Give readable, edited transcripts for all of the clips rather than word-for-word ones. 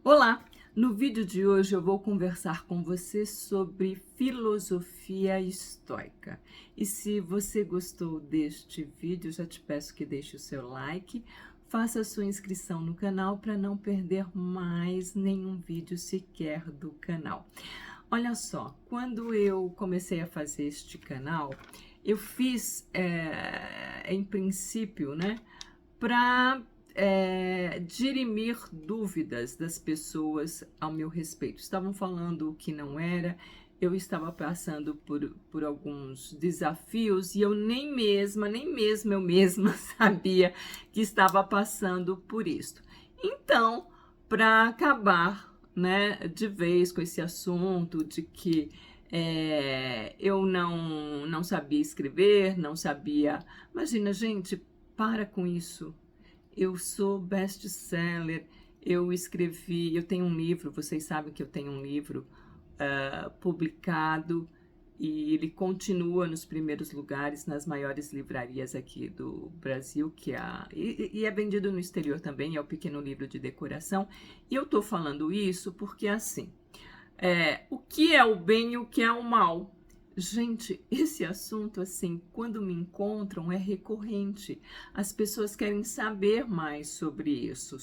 Olá! No vídeo de hoje eu vou conversar com você sobre filosofia estoica. E se você gostou deste vídeo, já te peço que deixe o seu like, faça a sua inscrição no canal para não perder mais nenhum vídeo sequer do canal. Olha só, quando eu comecei a fazer este canal, eu fiz, em princípio, né, para dirimir dúvidas das pessoas ao meu respeito. Estavam falando o que não era, eu estava passando por alguns desafios e eu nem mesma eu mesma sabia que estava passando por isso. Então, para acabar, né, de vez com esse assunto de que eu não sabia escrever, não sabia. Imagina, gente, para com isso. Eu sou best-seller, eu tenho um livro, vocês sabem que eu tenho um livro publicado e ele continua nos primeiros lugares nas maiores livrarias aqui do Brasil, e é vendido no exterior também, é o Pequeno Livro de Decoração. E eu estou falando isso porque, assim, o que é o bem e o que é o mal? Gente, esse assunto, assim, quando me encontram, é recorrente. As pessoas querem saber mais sobre isso,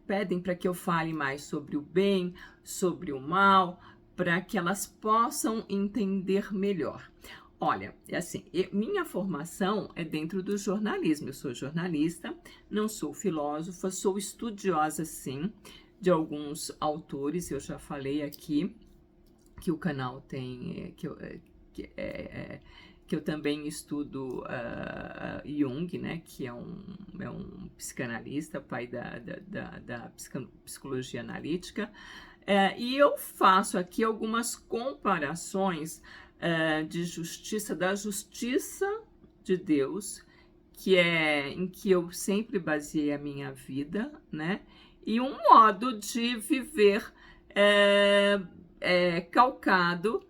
pedem para que eu fale mais sobre o bem, sobre o mal, para que elas possam entender melhor. Olha, é assim, minha formação é dentro do jornalismo. Eu sou jornalista, não sou filósofa, sou estudiosa, sim, de alguns autores. Eu já falei aqui que o canal tem, que eu também estudo Jung, né, que é um psicanalista, pai da psicologia analítica, e eu faço aqui algumas comparações da justiça de Deus, em que eu sempre baseei a minha vida, né, e um modo de viver calcado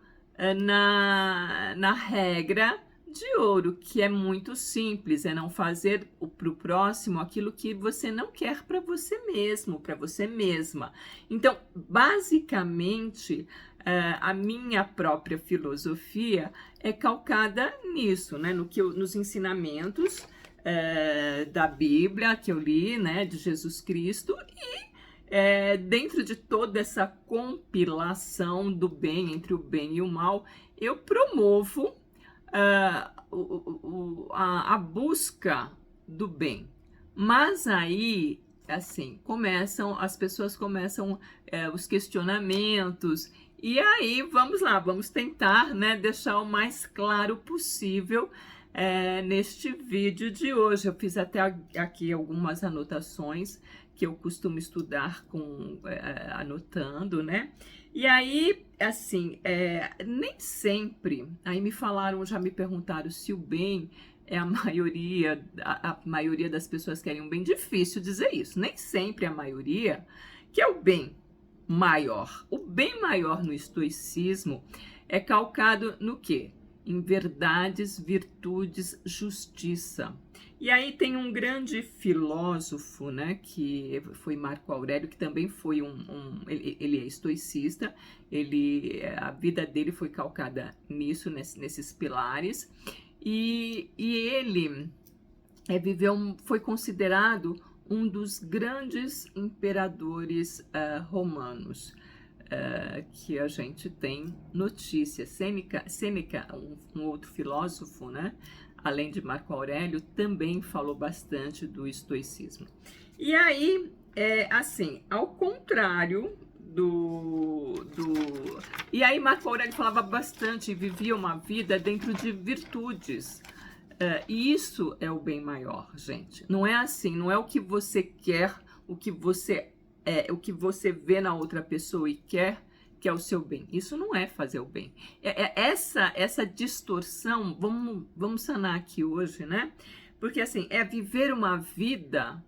na regra de ouro, que é muito simples, é não fazer para o próximo aquilo que você não quer para você mesmo, para você mesma. Então, basicamente, a minha própria filosofia é calcada nisso, né? Nos ensinamentos da Bíblia que eu li, né, de Jesus Cristo, dentro de toda essa compilação do bem, entre o bem e o mal, eu promovo a busca do bem. Mas aí, assim, as pessoas começam os questionamentos, e aí vamos lá, vamos tentar, né, deixar o mais claro possível neste vídeo de hoje. Eu fiz até aqui algumas anotações que eu costumo estudar anotando, né? E aí, assim, nem sempre, aí já me perguntaram se o bem é a maioria das pessoas querem um bem. Difícil dizer isso, nem sempre a maioria que é o bem maior. O bem maior no estoicismo é calcado no quê? Em verdades, virtudes, justiça. E aí tem um grande filósofo, né, que foi Marco Aurélio, que também foi ele é estoicista, a vida dele foi calcada nesses pilares, e ele foi considerado um dos grandes imperadores romanos que a gente tem notícia. Sêneca, um outro filósofo, né, além de Marco Aurélio, também falou bastante do estoicismo. E aí, assim, ao contrário E aí Marco Aurélio falava bastante, vivia uma vida dentro de virtudes. E isso é o bem maior, gente. Não é assim, não é o que você quer, o que você vê na outra pessoa e quer, que é o seu bem. Isso não é fazer o bem. Essa distorção, vamos sanar aqui hoje, né? Porque assim, viver uma vida,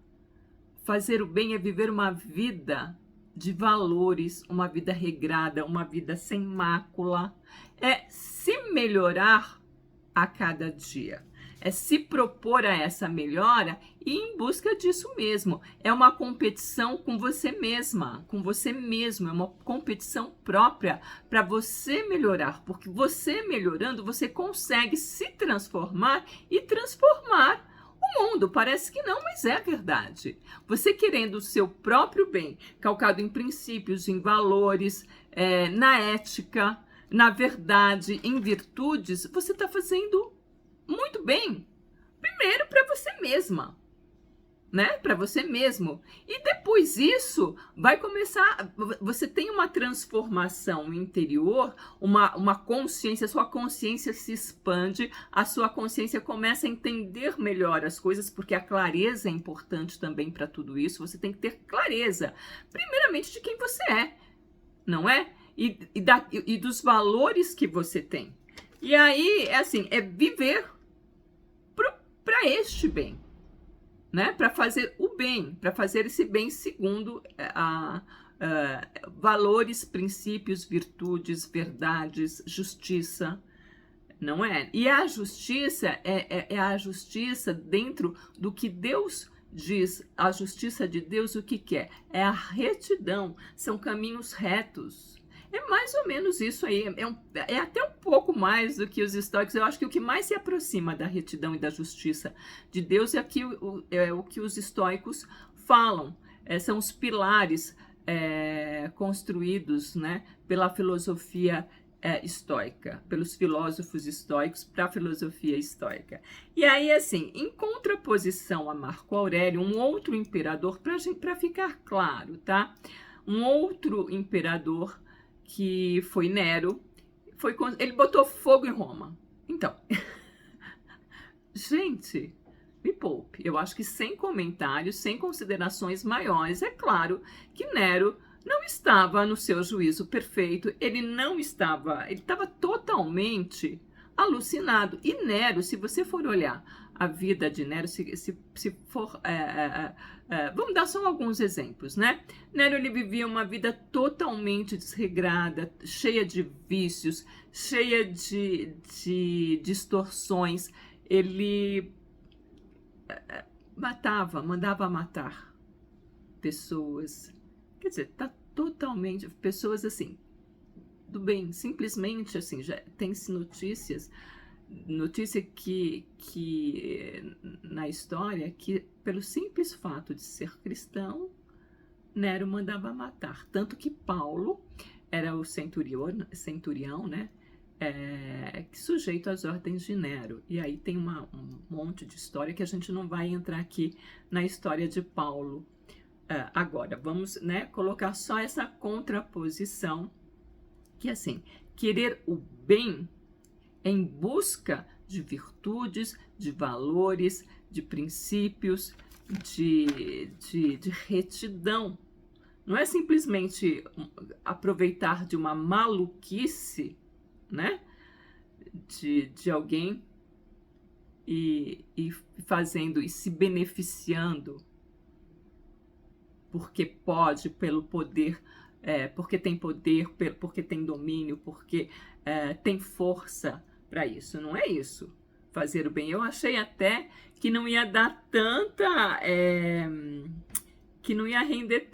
fazer o bem é viver uma vida de valores, uma vida regrada, uma vida sem mácula, é se melhorar a cada dia. é se propor a essa melhora e ir em busca disso mesmo. É uma competição com você mesma, com você mesmo, é uma competição própria para você melhorar, porque você melhorando, você consegue se transformar e transformar o mundo. Parece que não, mas é verdade. Você querendo o seu próprio bem, calcado em princípios, em valores, na ética, na verdade, em virtudes, você está fazendo muito bem. Primeiro para você mesma, né? Para você mesmo. E depois isso vai começar, você tem uma transformação interior, uma consciência, a sua consciência se expande, a sua consciência começa a entender melhor as coisas, porque a clareza é importante também para tudo isso. Você tem que ter clareza, primeiramente, de quem você é, não é? E dos valores que você tem. E aí, é assim, é viver para este bem, né? Para fazer o bem, para fazer esse bem segundo valores, princípios, virtudes, verdades, justiça, não é? E a justiça é a justiça dentro do que Deus diz. A justiça de Deus, o que quer? É a retidão, são caminhos retos. É mais ou menos isso aí, é até um pouco mais do que os estoicos. Eu acho que o que mais se aproxima da retidão e da justiça de Deus é o que os estoicos falam. São os pilares construídos, né, pela filosofia estoica, pelos filósofos estoicos para a filosofia estoica. E aí, assim, em contraposição a Marco Aurélio, um outro imperador, para ficar claro, tá? Um outro imperador que foi Nero, ele botou fogo em Roma. Então, gente, me poupe. Eu acho que sem comentários, sem considerações maiores, é claro que Nero não estava no seu juízo perfeito, ele estava totalmente alucinado. E Nero, se você for olhar a vida de Nero, se for... vamos dar só alguns exemplos, né? Nero, ele vivia uma vida totalmente desregrada, cheia de vícios, cheia de distorções. Ele mandava matar pessoas. Quer dizer, tá totalmente... Pessoas assim, do bem, simplesmente assim, já tem-se notícia que na história, que pelo simples fato de ser cristão, Nero mandava matar. Tanto que Paulo era o centurião, né? Sujeito às ordens de Nero. E aí tem um monte de história que a gente não vai entrar aqui na história de Paulo. Agora, vamos, né, colocar só essa contraposição, que assim, querer o bem em busca de virtudes, de valores, de princípios, de retidão. Não é simplesmente aproveitar de uma maluquice, né, de alguém e fazendo e se beneficiando porque pode, pelo poder, porque tem poder, porque tem domínio, porque tem força para isso. Não é isso, fazer o bem. Eu achei até que não ia dar que não ia render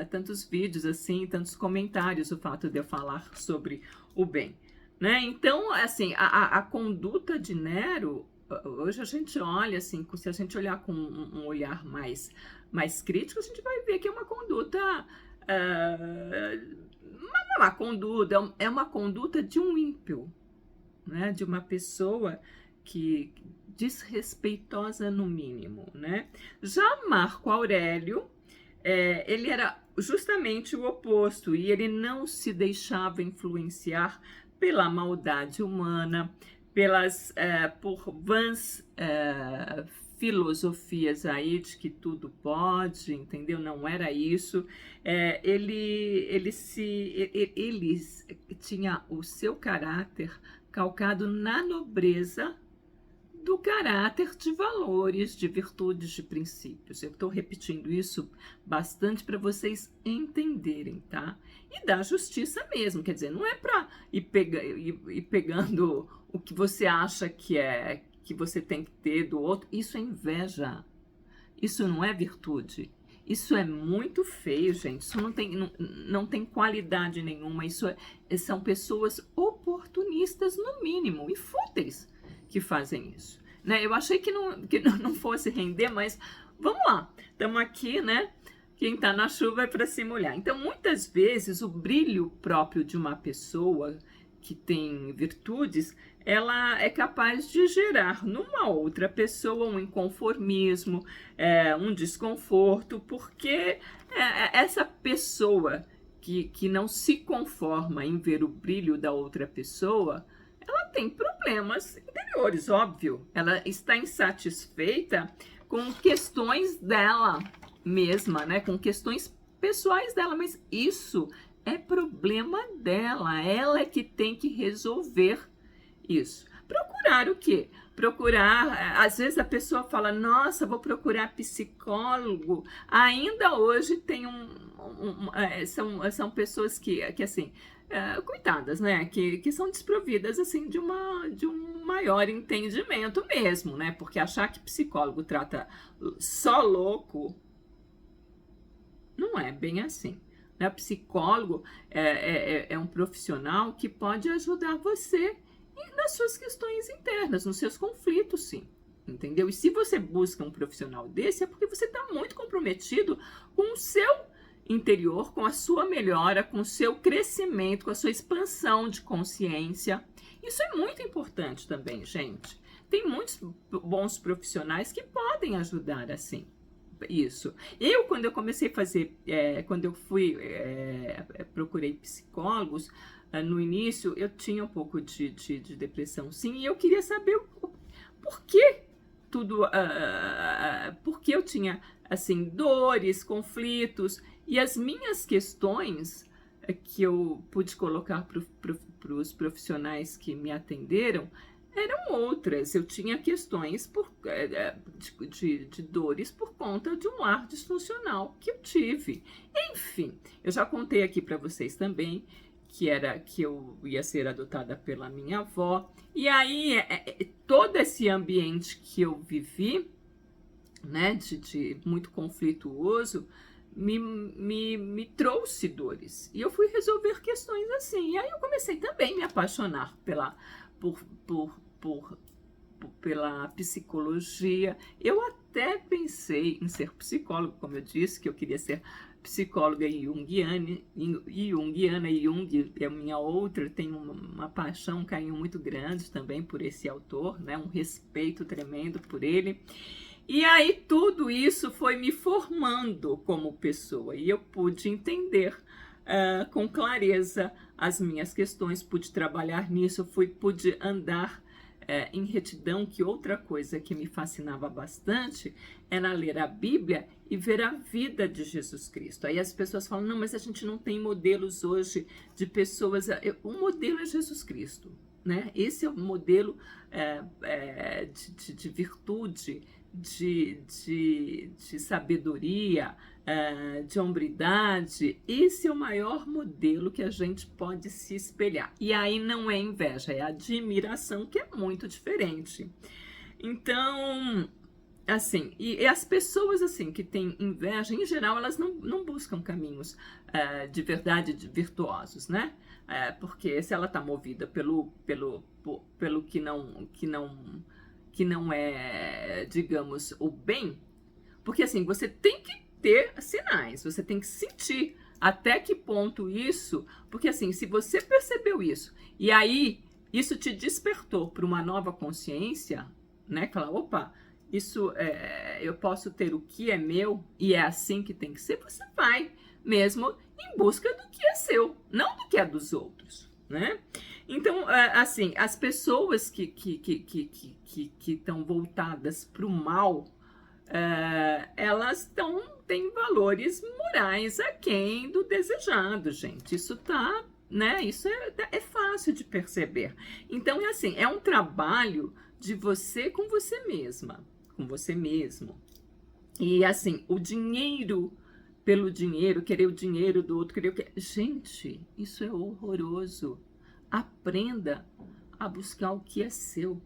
tantos vídeos assim, tantos comentários, o fato de eu falar sobre o bem, né? Então, assim, a conduta de Nero, hoje a gente olha assim, se a gente olhar com um olhar mais crítico, a gente vai ver que é uma conduta, é uma conduta de um ímpio, né? De uma pessoa que desrespeitosa no mínimo, né? Já Marco Aurélio, ele era justamente o oposto, e ele não se deixava influenciar pela maldade humana, por vãs filosofias aí de que tudo pode, entendeu? Não era isso. Ele tinha o seu caráter calcado na nobreza do caráter de valores, de virtudes, de princípios. Eu estou repetindo isso bastante para vocês entenderem, tá? E da justiça mesmo, quer dizer, não é para ir pegando o que você acha que é que você tem que ter do outro, isso é inveja. Isso não é virtude. Isso é muito feio, gente. Isso não tem qualidade nenhuma. São pessoas oportunistas, no mínimo, e fúteis que fazem isso. Né? Eu achei que não fosse render, mas vamos lá. Estamos aqui, né? Quem está na chuva é para se molhar. Então, muitas vezes, o brilho próprio de uma pessoa que tem virtudes, ela é capaz de gerar numa outra pessoa um inconformismo, um desconforto, porque essa pessoa que não se conforma em ver o brilho da outra pessoa, ela tem problemas interiores, óbvio. Ela está insatisfeita com questões dela mesma, né? Com questões pessoais dela, mas isso é problema dela. Ela é que tem que resolver isso. Procurar o quê? Procurar, às vezes a pessoa fala, nossa, vou procurar psicólogo. Ainda hoje tem são pessoas que assim, coitadas, né? Que são desprovidas, assim, de um maior entendimento mesmo, né? Porque achar que psicólogo trata só louco, não é bem assim. Né? O psicólogo é um profissional que pode ajudar você nas suas questões internas, nos seus conflitos, sim. Entendeu? E se você busca um profissional desse, é porque você está muito comprometido com o seu interior, com a sua melhora, com o seu crescimento, com a sua expansão de consciência. Isso é muito importante também, gente. Tem muitos bons profissionais que podem ajudar assim. Isso. Quando eu comecei a fazer, quando eu procurei psicólogos, no início, eu tinha um pouco de depressão, sim, e eu queria saber por que por que eu tinha, assim, dores, conflitos, e as minhas questões que eu pude colocar para os profissionais que me atenderam, eram outras. Eu tinha questões de dores por conta de um lar disfuncional que eu tive. Enfim, eu já contei aqui para vocês também que eu ia ser adotada pela minha avó. E aí, todo esse ambiente que eu vivi, né, de muito conflituoso, me trouxe dores. E eu fui resolver questões assim. E aí eu comecei também a me apaixonar pela psicologia. Eu até pensei em ser psicólogo, como eu disse, que eu queria ser psicóloga junguiana, e Jung é a minha outra, tenho uma paixão, um carinho muito grande também por esse autor, né? Um respeito tremendo por ele. E aí tudo isso foi me formando como pessoa, e eu pude entender com clareza as minhas questões, pude trabalhar nisso, pude andar em retidão, que outra coisa que me fascinava bastante era ler a Bíblia e ver a vida de Jesus Cristo. Aí as pessoas falam, não, mas a gente não tem modelos hoje de pessoas... O modelo é Jesus Cristo, né? Esse é o modelo de virtude, de sabedoria, de hombridade. Esse é o maior modelo que a gente pode se espelhar. E aí não é inveja, é admiração, que é muito diferente. Então, assim, e as pessoas assim que têm inveja, em geral, elas não buscam caminhos de verdade virtuosos, né? Porque se ela está movida pelo que não é, digamos, o bem, porque assim, você tem que ter sinais, você tem que sentir até que ponto isso, porque assim, se você percebeu isso, e aí isso te despertou para uma nova consciência, né, que fala, opa, isso eu posso ter o que é meu, e é assim que tem que ser, você vai mesmo em busca do que é seu, não do que é dos outros, né? Então, assim, as pessoas que estão voltadas para o mal, elas têm valores morais aquém do desejado, gente. Isso tá, né? Isso é fácil de perceber. Então, assim, é um trabalho de você com você mesma, com você mesmo. E, assim, o dinheiro pelo dinheiro, querer o dinheiro do outro, querer o que... Gente, isso é horroroso. Aprenda a buscar o que é seu,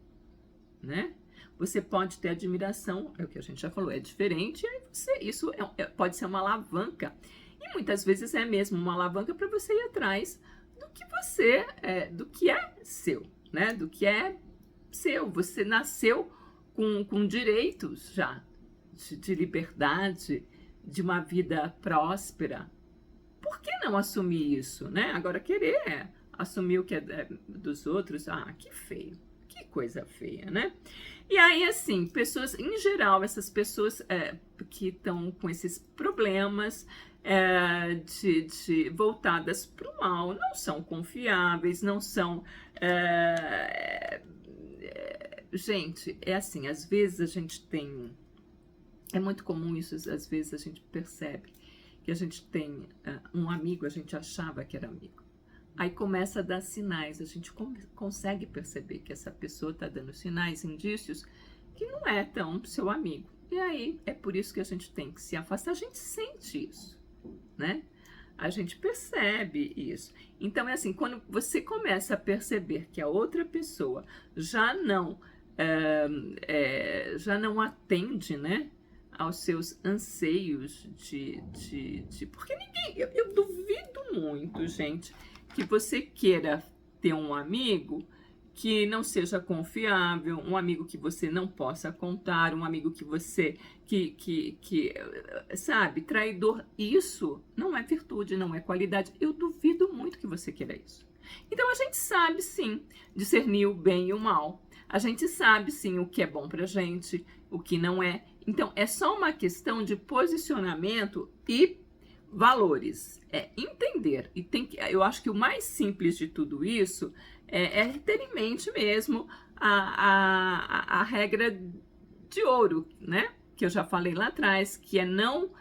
né? você pode ter admiração, é o que a gente já falou, é diferente, e aí isso pode ser uma alavanca. E muitas vezes é mesmo uma alavanca para você ir atrás do que do que é seu, né? Do que é seu. Você nasceu com direitos já de liberdade, de uma vida próspera. Por que não assumir isso, né? Agora, querer assumir o que é dos outros, que feio, que coisa feia, né? E aí, assim, pessoas, em geral, essas pessoas que estão com esses problemas voltadas para o mal, não são confiáveis, não são... gente, é assim, às vezes a gente tem... É muito comum isso, às vezes a gente percebe que a gente tem um amigo, a gente achava que era amigo. Aí começa a dar sinais, a gente consegue perceber que essa pessoa está dando sinais, indícios, que não é tão seu amigo. E aí é por isso que a gente tem que se afastar, a gente sente isso, né? A gente percebe isso. Então é assim, quando você começa a perceber que a outra pessoa já não atende, né, aos seus anseios porque ninguém, eu duvido muito, gente, que você queira ter um amigo que não seja confiável, um amigo que você não possa contar, um amigo que você, sabe, traidor. Isso não é virtude, não é qualidade. Eu duvido muito que você queira isso. Então, a gente sabe, sim, discernir o bem e o mal. A gente sabe, sim, o que é bom pra gente, o que não é. Então, é só uma questão de posicionamento e valores. É entender. E eu acho que o mais simples de tudo isso é ter em mente mesmo a regra de ouro, né? Que eu já falei lá atrás, que é não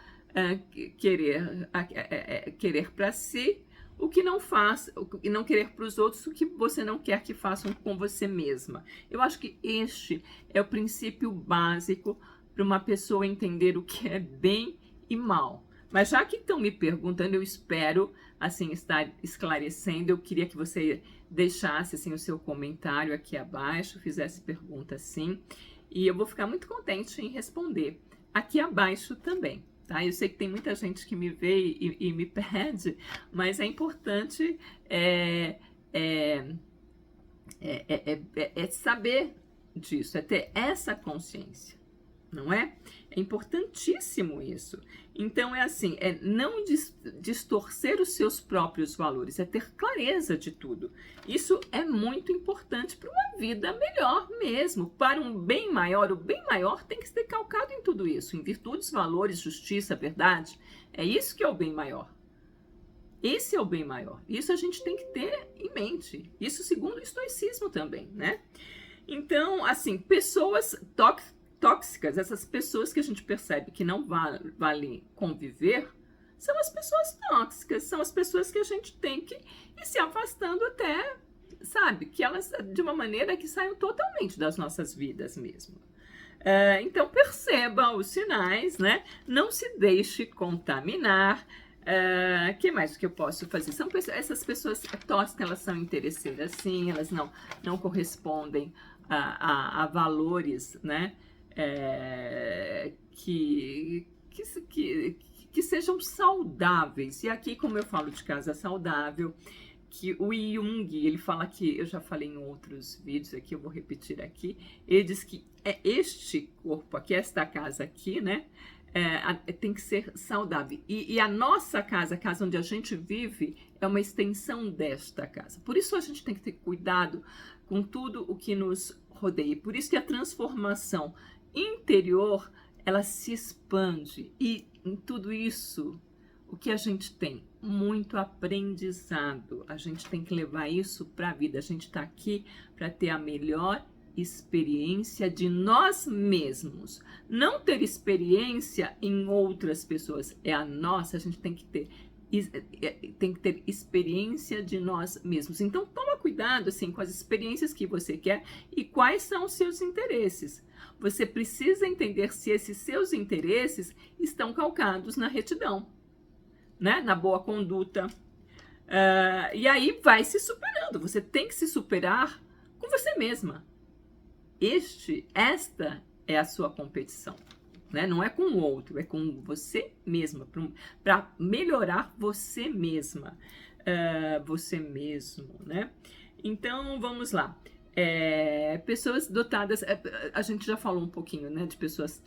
querer para si o que não faz, e não querer para os outros o que você não quer que façam com você mesma. Eu acho que este é o princípio básico para uma pessoa entender o que é bem e mal. Mas já que estão me perguntando, eu espero, assim, estar esclarecendo. Eu queria que você deixasse, assim, o seu comentário aqui abaixo, fizesse pergunta, assim, e eu vou ficar muito contente em responder aqui abaixo também, tá? Eu sei que tem muita gente que me vê e me pede, mas é importante saber disso, é ter essa consciência. Não é? É importantíssimo isso. Então, é assim, é não distorcer os seus próprios valores, é ter clareza de tudo. Isso é muito importante para uma vida melhor mesmo, para um bem maior. O bem maior tem que ser calcado em tudo isso, em virtudes, valores, justiça, verdade. É isso que é o bem maior. Esse é o bem maior. Isso a gente tem que ter em mente. Isso segundo o estoicismo também, né? Então, assim, pessoas tóxicas, essas pessoas que a gente percebe que não vale conviver, são as pessoas tóxicas, são as pessoas que a gente tem que ir se afastando até, sabe, que elas, de uma maneira que saiam totalmente das nossas vidas mesmo. Então, perceba os sinais, né? Não se deixe contaminar. Que mais que eu posso fazer? Essas pessoas tóxicas, elas são interesseiras, sim, elas não correspondem a valores, né? Que sejam saudáveis. E aqui, como eu falo de casa saudável, que o Jung, ele fala que, eu já falei em outros vídeos aqui, eu vou repetir aqui, ele diz que este corpo aqui, esta casa aqui, né, tem que ser saudável. E a nossa casa, a casa onde a gente vive, é uma extensão desta casa. Por isso a gente tem que ter cuidado com tudo o que nos rodeia. Por isso que a transformação interior, ela se expande. E em tudo isso, o que a gente tem? Muito aprendizado. A gente tem que levar isso para a vida. A gente está aqui para ter a melhor experiência de nós mesmos. Não ter experiência em outras pessoas. É a nossa, a gente tem que ter experiência de nós mesmos. Então, toma cuidado assim, com as experiências que você quer e quais são os seus interesses. Você precisa entender se esses seus interesses estão calcados na retidão, né? Na boa conduta. E aí vai se superando. Você tem que se superar com você mesma. esta é a sua competição, né? Não é com o outro, é com você mesma, para melhorar você mesma, você mesmo, né? Então, vamos lá. Pessoas dotadas, a gente já falou um pouquinho, né, de pessoas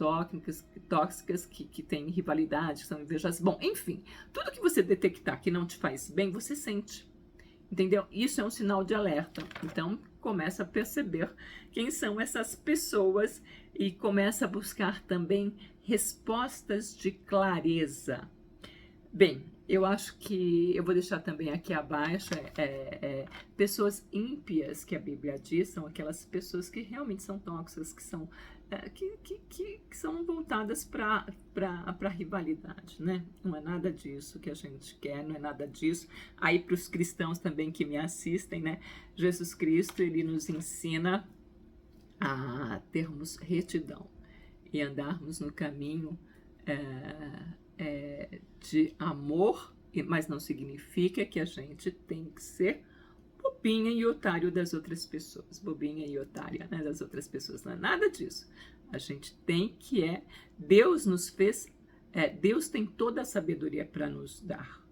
tóxicas que têm rivalidade, que são invejosas. Bom, enfim, tudo que você detectar que não te faz bem, você sente. Entendeu? Isso é um sinal de alerta. Então, começa a perceber quem são essas pessoas e começa a buscar também respostas de clareza. Bem, eu acho que eu vou deixar também aqui abaixo pessoas ímpias, que a Bíblia diz, são aquelas pessoas que realmente são tóxicas, que são que são voltadas para rivalidade, né? Não é nada disso que a gente quer, não é nada disso. Aí para os cristãos também que me assistem, né? Jesus Cristo, ele nos ensina a termos retidão e andarmos no caminho de amor, mas não significa que a gente tem que ser bobinha e otário das outras pessoas, bobinha e otária, né, das outras pessoas, não é nada disso. A gente tem que Deus nos fez, Deus tem toda a sabedoria para nos dar.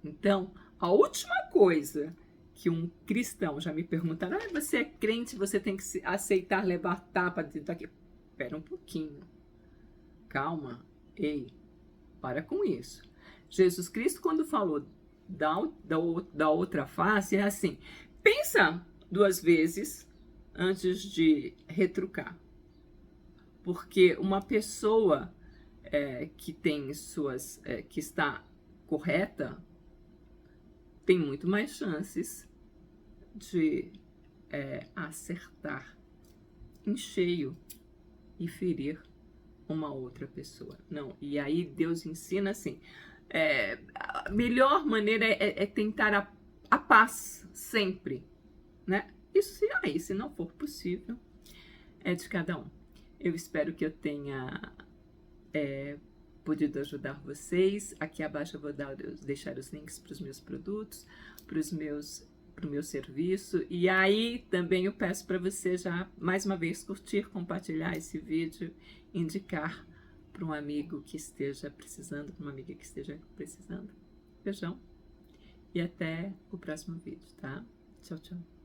Então, a última coisa que um cristão já me perguntaram, você é crente, você tem que aceitar levar tapa dentro daqui. Espera um pouquinho, calma, ei, para com isso. Jesus Cristo, quando falou da outra face, é assim, pensa 2 vezes antes de retrucar. Porque uma pessoa que tem que está correta, tem muito mais chances de acertar em cheio e ferir uma outra pessoa. Não, e aí Deus ensina assim, a melhor maneira é tentar a paz sempre, né? Isso aí, se não for possível, é de cada um. Eu espero que eu tenha podido ajudar vocês. Aqui abaixo eu vou deixar os links para os meus produtos, para o meu serviço. E aí também eu peço para você já, mais uma vez, curtir, compartilhar esse vídeo, indicar para um amigo que esteja precisando, para uma amiga que esteja precisando. Beijão e até o próximo vídeo, tá? Tchau, tchau.